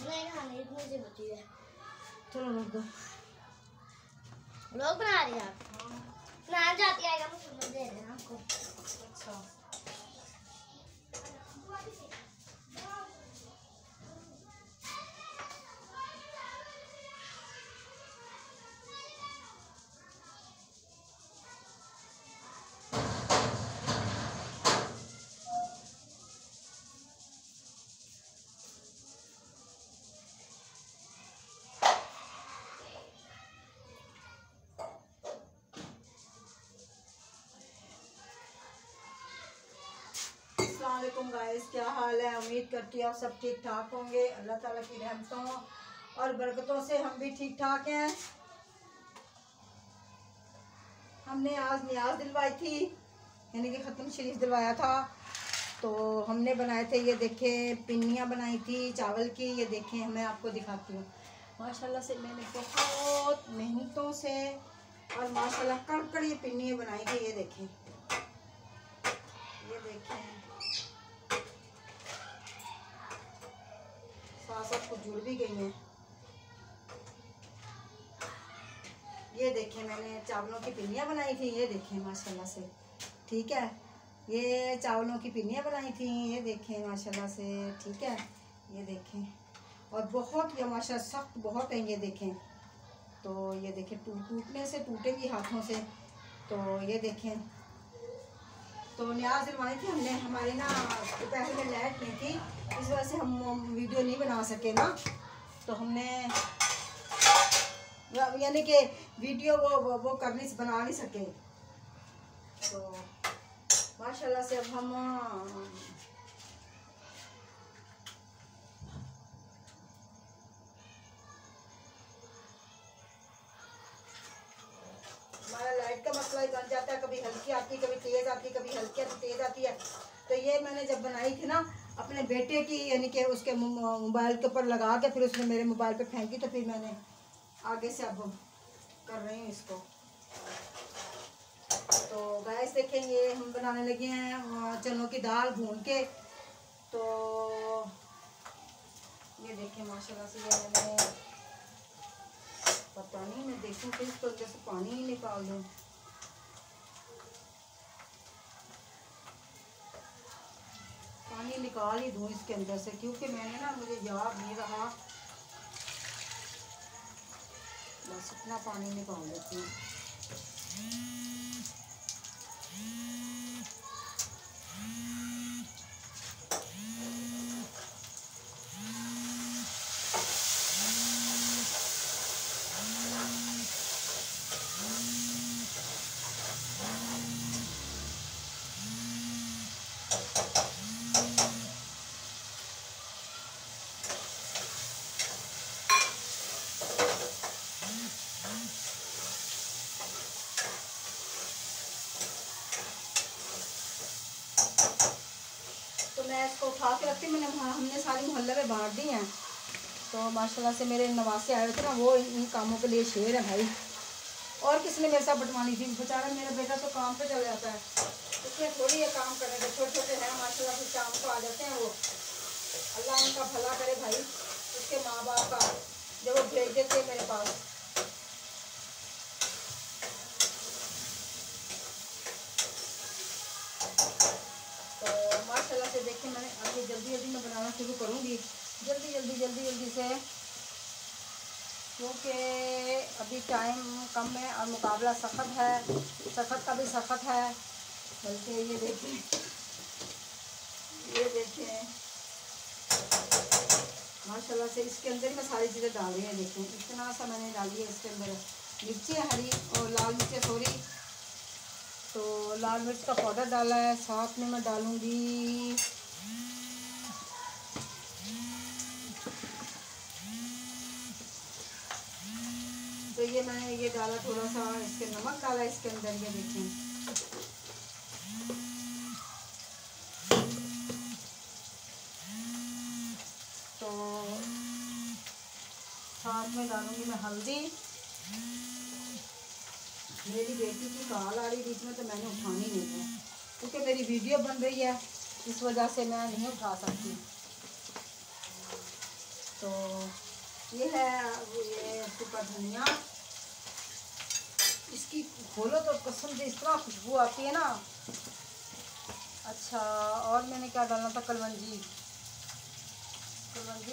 नहीं खाने इतनी सी बची है। चलो रोक दो। लोग बना रही है आप? नान जाती आएगा मुझे दे देना आपको। अच्छा अस्सलामुअलैकुम गाइस, क्या हाल है? उम्मीद करती हूँ आप सब ठीक ठाक होंगे। अल्लाह ताला की रहमतों और बरकतों से हम भी ठीक ठाक हैं। हमने आज नियाज दिलवाई थी, यानी कि ख़त्म शरीफ दिलवाया था। तो हमने बनाए थे, ये देखें पिन्नियाँ बनाई थी चावल की। ये देखें, मैं आपको दिखाती हूँ। माशाल्लाह से मैंने बहुत मेहनतों से और माशाल्लाह कड़कड़ ये पिन्नियाँ बनाई थी। ये देखें, ये देखें, साथ कुछ जुड़ भी गई हैं। ये देखें, मैंने चावलों की पिन्नियाँ बनाई थी। ये देखें माशाल्लाह से, ठीक है। ये चावलों की पिन्नियाँ बनाई थी। ये देखें माशाल्लाह से, ठीक है। ये देखें, और बहुत ये माशाल्लाह सख्त बहुत है। ये देखें, तो ये देखें टूटने से टूटेंगी हाथों से। तो ये देखें, तो न्याज दिलवाई थी हमने। हमारी ना दोपहर में लाइट नहीं थी, इस वजह से हम वीडियो नहीं बना सके ना। तो हमने यानी कि वीडियो वो कर नहीं बना नहीं सके। तो माशाल्लाह से अब हम हमारा लाइट का मसला ही बन जाता है। कभी हल्की आती, कभी तेज़ आती, कभी हल्की आती तेज़ आती है। तो ये मैंने जब बनाई थी ना अपने बेटे की, यानी कि उसके मोबाइल के ऊपर लगा के फिर उसने मेरे मोबाइल पे फेंकी। तो फिर मैंने आगे से अब कर रही हूँ इसको। तो गैस देखें, ये हम बनाने लगे हैं चनों की दाल भून के। तो ये देखें माशाल्लाह से, ये मैंने पता नहीं, मैं देखूँ कि इसको जैसे पानी ही निकाल दूँ। पानी निकाल ही दूँ इसके अंदर से, क्योंकि मैंने ना मुझे याद नहीं रहा। बस इतना पानी निकाल देती हूँ। तो मैं इसको उठा के रखती हूँ। हमने सारी मोहल्ले में बांट दी हैं। तो माशाल्लाह से मेरे नवासे आए थे ना, वो इन कामों के लिए शेर है भाई। और किसने मेरे साथ बटवानी थी? बेचारा मेरा बेटा तो काम पे चला जाता है, इसमें थोड़ी ये काम करने के। छोटे छोटे हैं माशाल्लाह से, शाम को आ जाते हैं वो। अल्लाह उनका भला करे भाई, उसके माँ बाप का, जब वो भेज देते हैं मेरे पास। तो माशाल्लाह से देखिए, मैंने अभी जल्दी जल्दी मैं बनाना शुरू करूँगी, जल्दी से, क्योंकि अभी टाइम कम है और मुकाबला सख्त है, सख्त का भी सख्त है। बल्कि ये देखें, माशाल्लाह से इसके अंदर ही मैं सारी चीज़ें डाल रही हैं। देखें, इतना सा मैंने डाली है इसके अंदर मिर्ची हरी और लाल मिर्ची, सॉरी। तो लाल मिर्च का पाउडर डाला है, साथ में मैं डालूँगी तो ये मैंने ये डाला थोड़ा सा, इसके नमक डाला इसके अंदर। ये देखें, तो साथ में डालूंगी मैं हल्दी। मेरी बेटी की कॉल आ रही बीच में, तो मैंने उठानी नहीं है, क्योंकि मेरी वीडियो बन रही है, इस वजह से मैं नहीं उठा सकती। तो ये है ये सूखा धनिया, इसकी खोलो तो कसम से इस तरह खुशबू आती है ना। अच्छा, और मैंने क्या डालना था, कलवंजी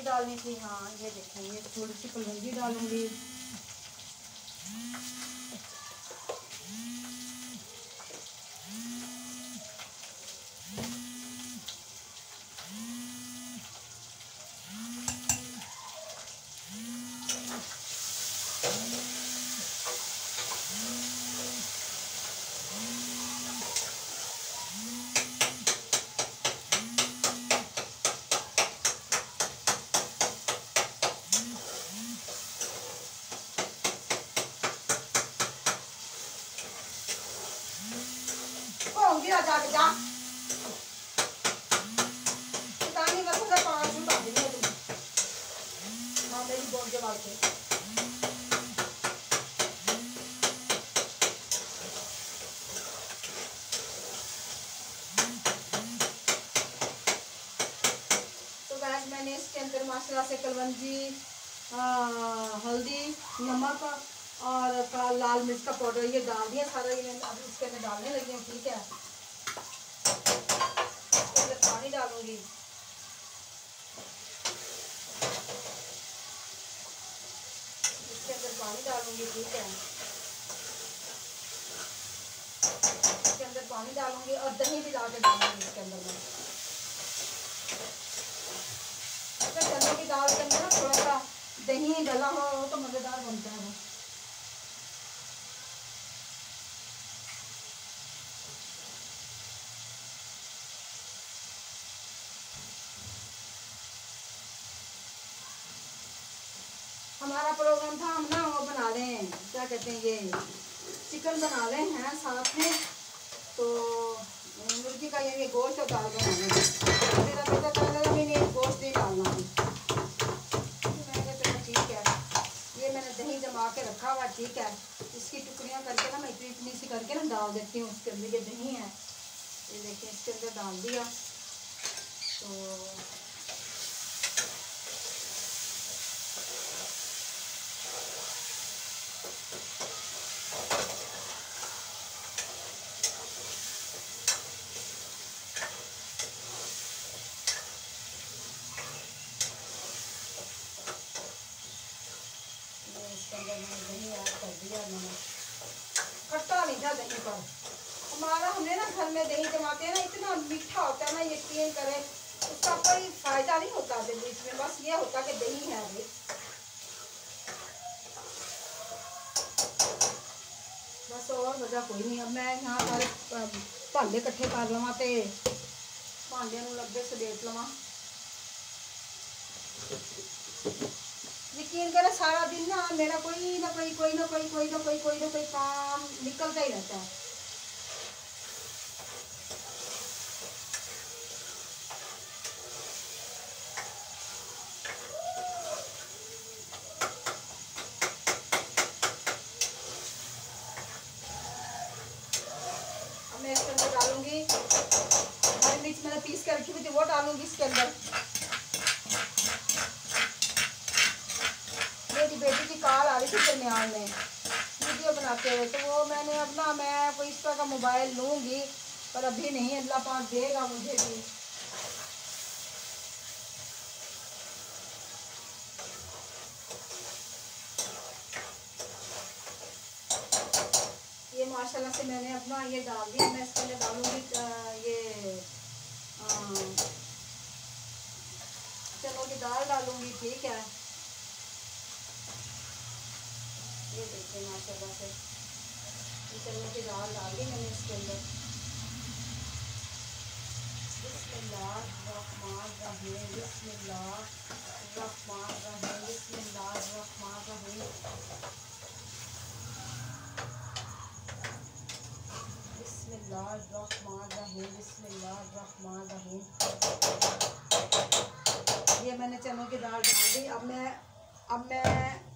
डालनी थी। हाँ ये देखें, ये थोड़ी सी कलवंजी डालूंगी। होंगी जा के जा नहीं बस उधर 5 मिनट आ गई तुम। हाँ मेरी बोल के बात है। मैंने इसके अंदर माशाल्लाह से कलवंजी, हल्दी, नमक और लाल मिर्च का पाउडर ये डाल दिया सारा। ये मैं अब इसके अंदर डालने लगी हूँ। ठीक है, इसके अंदर पानी डालूंगी। इसके अंदर पानी डालूंगी। ठीक है, इसके अंदर पानी डालूंगी और दही भी डाल के डालूंगी इसके अंदर में। चने की दाल के अंदर ना थोड़ा सा दही डला हो तो मज़ेदार बनता है वो। हमारा प्रोग्राम था हम ना वो बना लें, क्या कहते हैं, ये चिकन बना लें हैं साथ में। तो मुर्गी का ये गोश्त और दाल बना लें। मेरा बेटा कह रहा था मैंने गोश्त नहीं डालना है। मैंने कहा ठीक है, ये मैंने दही जमा के रखा हुआ। ठीक है, इसकी टुकड़ियाँ करके ना मैं इतनी इतनी सी करके ना डाल देती हूँ उसके अंदर। ये दही है, ये देखिए इसके अंदर डाल दिया। तो इसके अंदर मैंने दही ऐड कर दिया। मैंने खट्टा नहीं था दही पर हमारा, हमने ना घर में दही जमाते हैं ना, इतना मीठा होता है ना, यकीन करें उसका कोई फायदा नहीं होता बीच में। बस ये होता कि दही है अभी, बस और वजह कोई नहीं। अब मैं यहाँ सारे भांडे इकट्ठे कर लवा तो भांडे लगे सलेट लवा। यकीन करें सारा दिन ना मेरा कोई ना कोई काम निकलता ही रहता है। अब मैं इसके अंदर डालूंगी हरी मिर्च, मैंने पीस के रखी हुई थी वो डालूंगी इसके अंदर। मेरी बेटी की कॉल आ रही थी दरमियान में वीडियो बनाते हुए, तो वो मैंने अपना मैं कोई इस तरह का मोबाइल लूँगी, पर अभी नहीं, अल्लाह पाक देगा मुझे भी। ये माशाल्लाह से मैंने अपना ये डाल दिया। मैं इसके अंदर डालूँगी ये चनों की दाल डालूँगी। ठीक है, ये देखिए माशाल्लाह से ये चनों की दाल डाल दी मैंने इसके अंदर। बिस्मिल्लाहिर्रहमानिर्रहीम, बिस्मिल्लाहिर्रहमानिर्रहीम, बिस्मिल्लाहिर्रहमानिर्रहीम, बिस्मिल्लाहिर्रहमानिर्रहीम, बिस्मिल्लाहिर्रहमानिर्रहीम। ये मैंने चनों की दाल डाल दी। अब मैं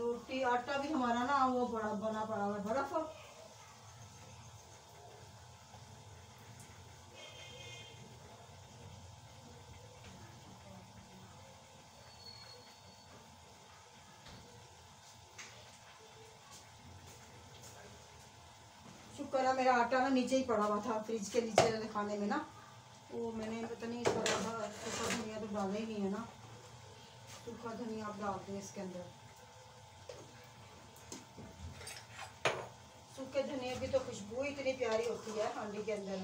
रोटी आटा भी हमारा ना वो बना पड़ा हुआ बर्फ। को ना मेरा आटा ना नीचे ही पड़ा हुआ था फ्रिज के नीचे वाले खाने में ना, वो मैंने पता नहीं इसका सूखा धनिया तो डाला ही नहीं है ना। सूखा धनिया आप डाल दें इसके अंदर। सूखे धनिया की तो खुशबू इतनी प्यारी होती है हांडी के अंदर।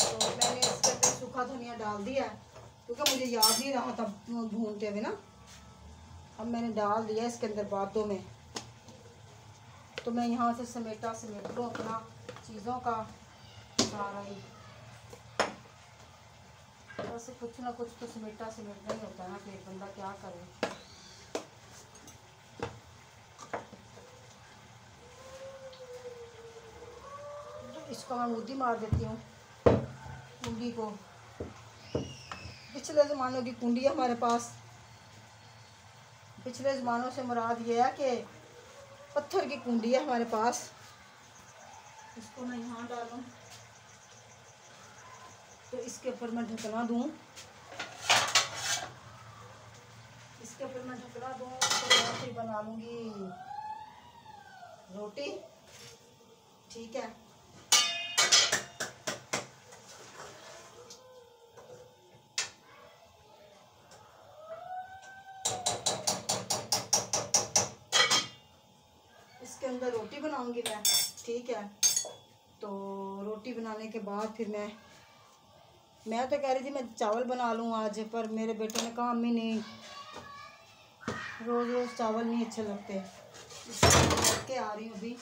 तो मैंने इसके अंदर सूखा धनिया डाल दिया क्योंकि मुझे याद नहीं रहा था भूनते हुए ना। अब मैंने डाल दिया इसके अंदर बातों में। तो मैं यहाँ से समेट लूँ अपना चीज़ों का सारा ही। वैसे कुछ ना कुछ तो समेटना ही होता है ना, कि एक बंदा क्या करे। इसको मैं मुद्दी मार देती हूँ कुंडी को। पिछले ज़मानों की कुंडी है हमारे पास। पिछले ज़मानों से मुराद ये है कि पत्थर की कुंडी है हमारे पास। इसको मैं यहाँ डालूँ तो इसके ऊपर मैं ढकना दूँ। इसके ऊपर मैं ढकना दूँ तो मैं फिर बना लूँगी रोटी। ठीक है। इसके अंदर रोटी बनाऊंगी मैं। ठीक है। तो रोटी बनाने के बाद फिर मैं तो कह रही थी मैं चावल बना लूँ आज, पर मेरे बेटे ने कहा अम्मी नहीं, रोज़ रोज़ चावल नहीं अच्छे लगते। इसके आ रही हूँ अभी।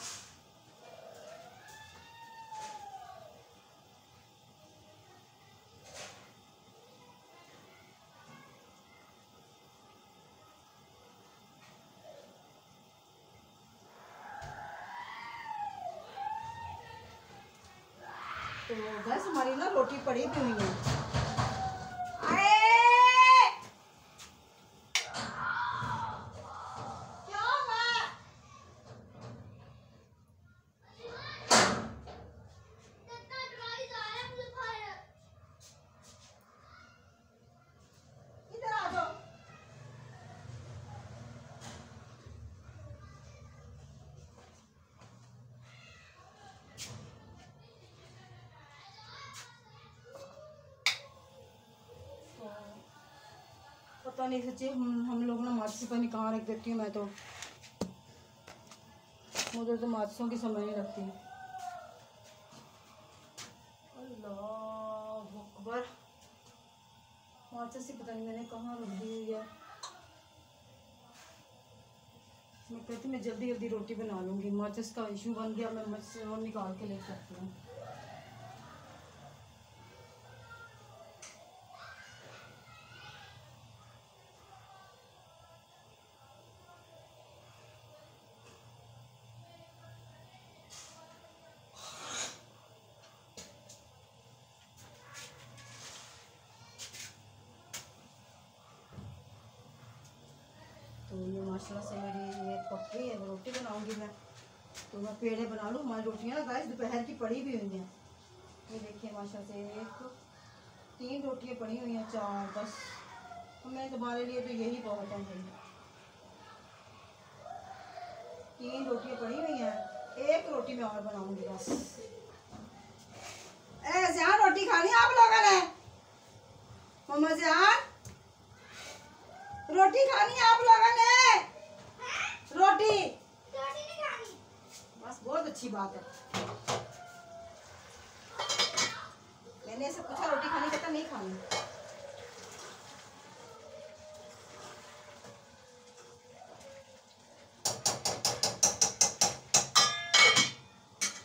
तो गैस हमारी ना रोटी पड़ी भी हुई है। पता नहीं सच्ची हम लोग ना माचिस पानी कहाँ रख देती हूँ मैं तो। मुझे तो माचिसों की समझ नहीं लगती। अल्लाह अकबर। माचिस ही पता नहीं मैंने कहाँ रख दी हुई है। मैं कहती मैं जल्दी जल्दी रोटी बना लूँगी। माचिस का इशू बन गया, मैं माचिस और निकाल के ले सकती हूँ। तो ये माशाल्लाह से मेरी ये पक गई है। रोटी बनाऊंगी मैं। तो मैं पेड़े बना लूँ। हमारी रोटियाँ ना गाइस दोपहर की पड़ी भी हुई हैं। ये देखिए माशाल्लाह से 3 रोटियाँ पड़ी हुई हैं, 4 10। तो मैं तुम्हारे लिए तो यही बहुत है भाई। 3 रोटियाँ पड़ी हुई हैं, 1 रोटी मैं और बनाऊंगी बस। ज़ियान रोटी खानी आप लोगों ने? मम्मा ज़ियान रोटी खानी है आप लोगों ने? रोटी नहीं खानी। बस बहुत अच्छी बात है। मैंने ऐसे पूछा रोटी खानी, कहता नहीं खानी।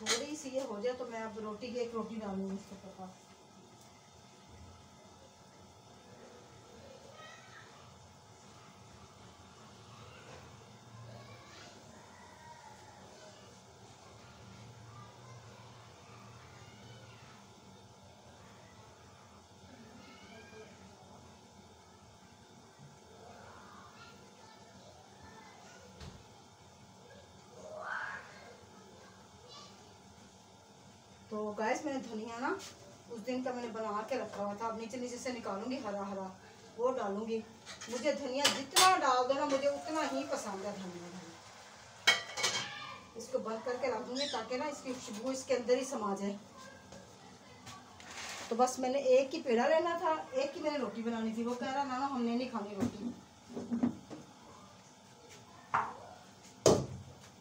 थोड़ी सी ये हो जाए तो मैं अब रोटी की 1 रोटी डालूंगी इसके ऊपर। तो गैस मैंने धनिया ना उस दिन का मैंने बना के रखा हुआ था। अब नीचे नीचे से निकालूंगी, हरा हरा वो डालूंगी। मुझे धनिया जितना डाल दो ना मुझे उतना ही पसंद है धनिया। इसको बंद करके रख दूँगी ताकि ना इसकी खुशबू इसके अंदर ही समा जाए। तो बस मैंने एक ही पेड़ा लेना था, एक ही मैंने रोटी बनानी थी। वो कह रहा ना हमने नहीं खानी रोटी।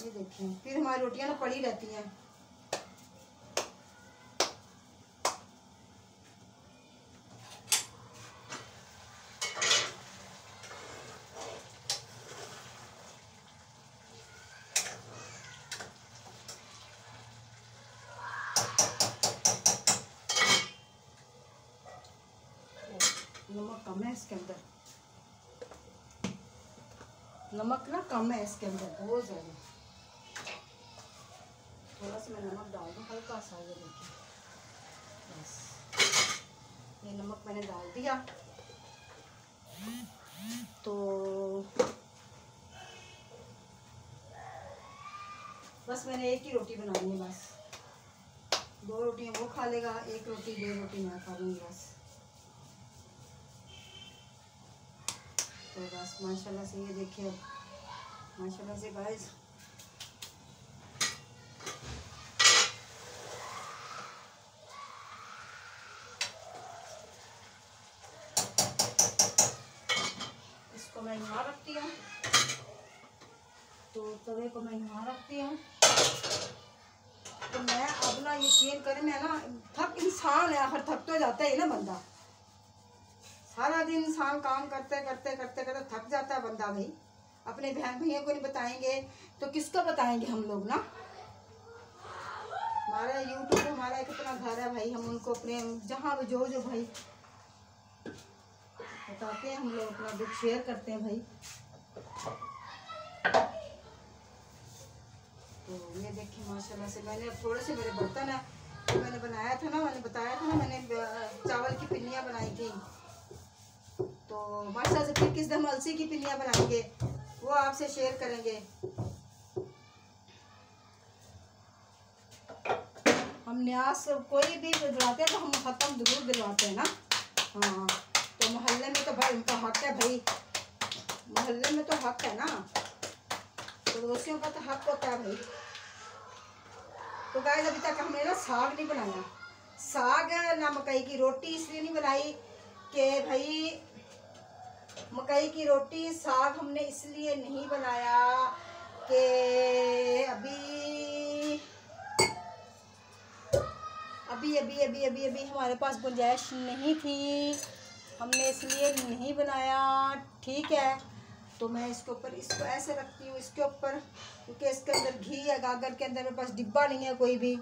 ये देखिए फिर हमारी रोटियां ना पड़ी रहती हैं। नमक कम है इसके अंदर, नमक ना कम है इसके अंदर बहुत ज़्यादा। थोड़ा सा मैं नमक डाल दूँ, हल्का सा। ये देखिए बस ये नमक मैंने डाल दिया। तो बस मैंने एक ही रोटी बनानी है। बस 2 रोटियाँ वो खा लेगा, 1 रोटी 2 रोटी मैं खा लूँगी बस। तो बस माशाल्लाह से ये देखिए, माशाल्लाह से गाइस इसको मैं यहाँ रखती हूँ। तो तवे को मैं यहाँ रखती हूँ। तो मैं अब ना यकीन करें, मैं ना थक इंसान है, आखिर थक तो जाता है ना बंदा। सारा दिन इंसान काम करते करते करते करते थक जाता है बंदा। भाई अपने बहन भैया को नहीं बताएंगे तो किसको बताएंगे हम लोग ना। हमारा यूट्यूब हमारा एक अपना घर है भाई, हम उनको अपने जहाँ भी जो भाई बताते हैं, हम लोग अपना दुख शेयर करते हैं भाई। तो ये देखिए माशाल्लाह से मैंने थोड़े से मेरे बर्तन है, तो मैंने बनाया था ना, मैंने बताया था ना, मैंने चावल की पिन्नियाँ बनाई थी। तो माशाल्लाह से फिर किस दिन अलसी की पिन्नियाँ बनाएंगे, वो आपसे शेयर करेंगे। हम न्यास कोई भी दिलवाते हैं तो हम ख़त्म जरूर दिलवाते हैं ना। हाँ तो मोहल्ले में तो भाई उनका हक है भाई, मोहल्ले में तो हक है ना, पड़ोसियों का तो हक होता है भाई। तो गाइस अभी तक हमने ना साग नहीं बनाया, साग ना मकई की रोटी इसलिए नहीं बनाई कि भाई मकई की रोटी साग हमने इसलिए नहीं बनाया कि अभी हमारे पास गुंजाइश नहीं थी, हमने इसलिए नहीं बनाया। ठीक है, तो मैं इसके ऊपर इसको ऐसे रखती हूँ इसके ऊपर, क्योंकि इसके अंदर घी है, गागर के अंदर मेरे पास डिब्बा नहीं है कोई भी।